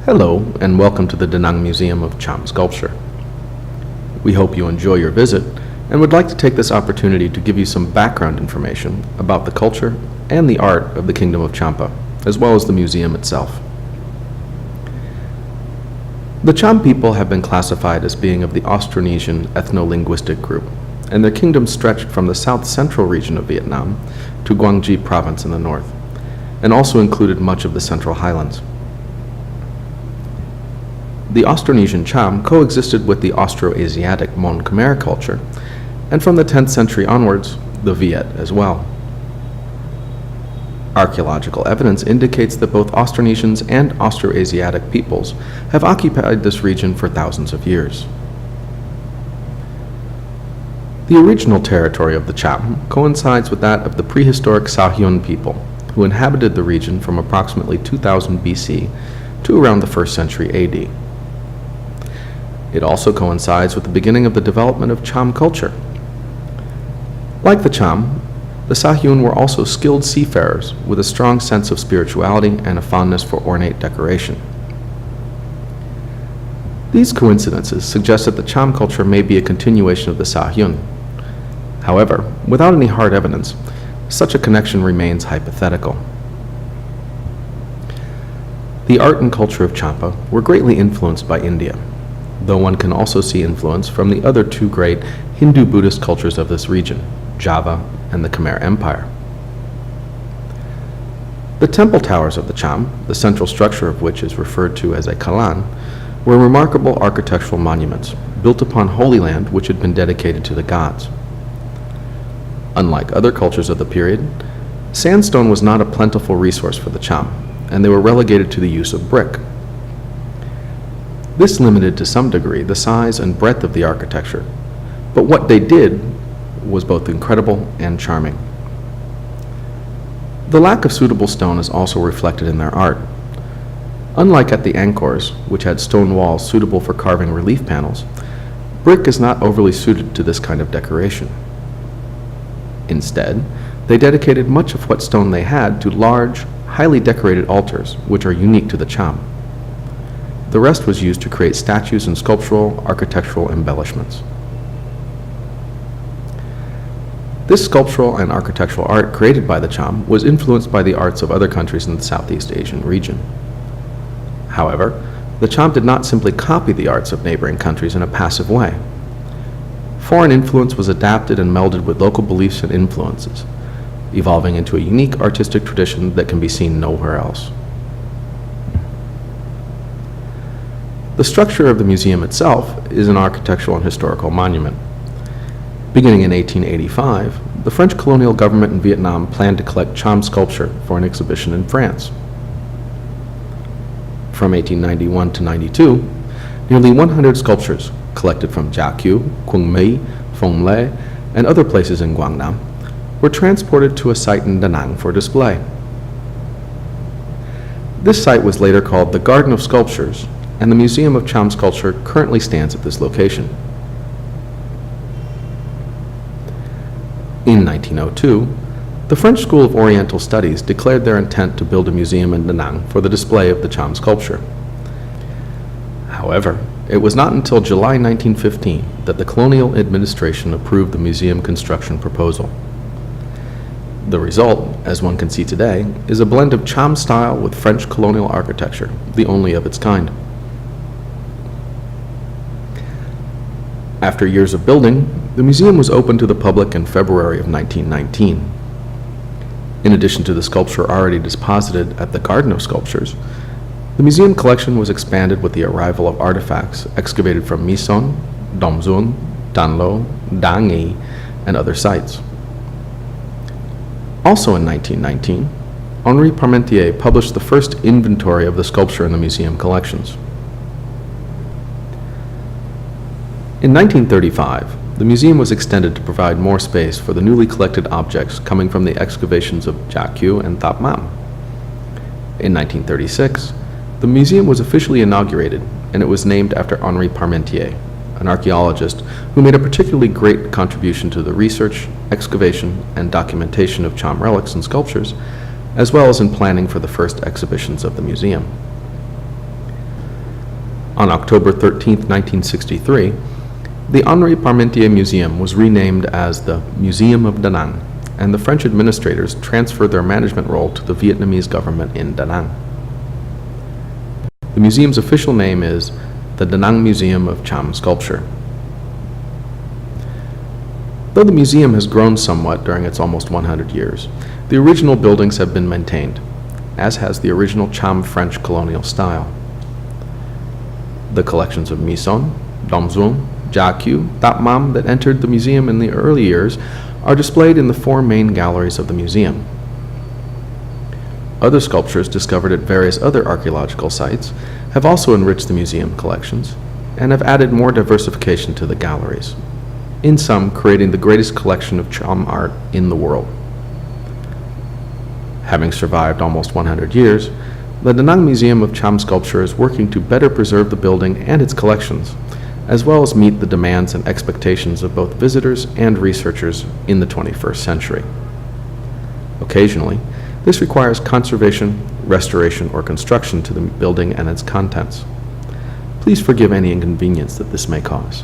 Hello, and welcome to the Da Nang Museum of Cham Sculpture. We hope you enjoy your visit and would like to take this opportunity to give you some background information about the culture and the art of the Kingdom of Champa, as well as the museum itself. The Cham people have been classified as being of the Austronesian ethno-linguistic group, and their kingdom stretched from the south-central region of Vietnam to Quang Province in the north, and also included much of the Central Highlands. The Austronesian Cham coexisted with the Austroasiatic Mon Khmer culture, and from the 10th century onwards, the Viet as well. Archaeological evidence indicates that both Austronesians and Austroasiatic peoples have occupied this region for thousands of years. The original territory of the Cham coincides with that of the prehistoric Sahyun people, who inhabited the region from approximately 2000 BC to around the 1st century AD. It also coincides with the beginning of the development of Cham culture. Like the Cham, the Sahyun were also skilled seafarers with a strong sense of spirituality and a fondness for ornate decoration. These coincidences suggest that the Cham culture may be a continuation of the Sahyun. However, without any hard evidence, such a connection remains hypothetical. The art and culture of Champa were greatly influenced by India, though one can also see influence from the other two great Hindu-Buddhist cultures of this region, Java and the Khmer Empire. The temple towers of the Cham, the central structure of which is referred to as a Kalan, were remarkable architectural monuments built upon holy land which had been dedicated to the gods. Unlike other cultures of the period, sandstone was not a plentiful resource for the Cham, and they were relegated to the use of brick. This limited to some degree the size and breadth of the architecture, but what they did was both incredible and charming. The lack of suitable stone is also reflected in their art. Unlike at the Angkors, which had stone walls suitable for carving relief panels, brick is not overly suited to this kind of decoration. Instead, they dedicated much of what stone they had to large, highly decorated altars, which are unique to the Cham. The rest was used to create statues and sculptural, architectural embellishments. This sculptural and architectural art created by the Cham was influenced by the arts of other countries in the Southeast Asian region. However, the Cham did not simply copy the arts of neighboring countries in a passive way. Foreign influence was adapted and melded with local beliefs and influences, evolving into a unique artistic tradition that can be seen nowhere else. The structure of the museum itself is an architectural and historical monument. Beginning in 1885, the French colonial government in Vietnam planned to collect Cham sculpture for an exhibition in France. From 1891 to 92, nearly 100 sculptures collected from Gia Kieu, Quang My, Phong Le, and other places in Quang Nam were transported to a site in Da Nang for display. This site was later called the Garden of Sculptures, and the Museum of Cham Sculpture currently stands at this location. In 1902, the French School of Oriental Studies declared their intent to build a museum in Da Nang for the display of the Cham sculpture. However, it was not until July 1915 that the colonial administration approved the museum construction proposal. The result, as one can see today, is a blend of Cham style with French colonial architecture, the only of its kind. After years of building, the museum was opened to the public in February of 1919. In addition to the sculpture already deposited at the Garden of Sculptures, the museum collection was expanded with the arrival of artifacts excavated from My Son, Dom Xuân, Dan Lo, Da Ngi, and other sites. Also in 1919, Henri Parmentier published the first inventory of the sculpture in the museum collections. In 1935, the museum was extended to provide more space for the newly collected objects coming from the excavations of Gia Kieu and Thap Mam. In 1936, the museum was officially inaugurated, and it was named after Henri Parmentier, an archaeologist who made a particularly great contribution to the research, excavation, and documentation of Cham relics and sculptures, as well as in planning for the first exhibitions of the museum. On October 13, 1963, the Henri Parmentier Museum was renamed as the Museum of Da Nang, and the French administrators transferred their management role to the Vietnamese government in Da Nang. The museum's official name is the Da Nang Museum of Cham Sculpture. Though the museum has grown somewhat during its almost 100 years, the original buildings have been maintained, as has the original Cham French colonial style. The collections of Mison, Domzung, Jakyu, Tap Mam that entered the museum in the early years are displayed in the four main galleries of the museum. Other sculptures discovered at various other archaeological sites have also enriched the museum collections and have added more diversification to the galleries, in sum creating the greatest collection of Cham art in the world. Having survived almost 100 years, the Da Nang Museum of Cham Sculpture is working to better preserve the building and its collections, as well as meet the demands and expectations of both visitors and researchers in the 21st century. Occasionally, this requires conservation, restoration, or construction to the building and its contents. Please forgive any inconvenience that this may cause.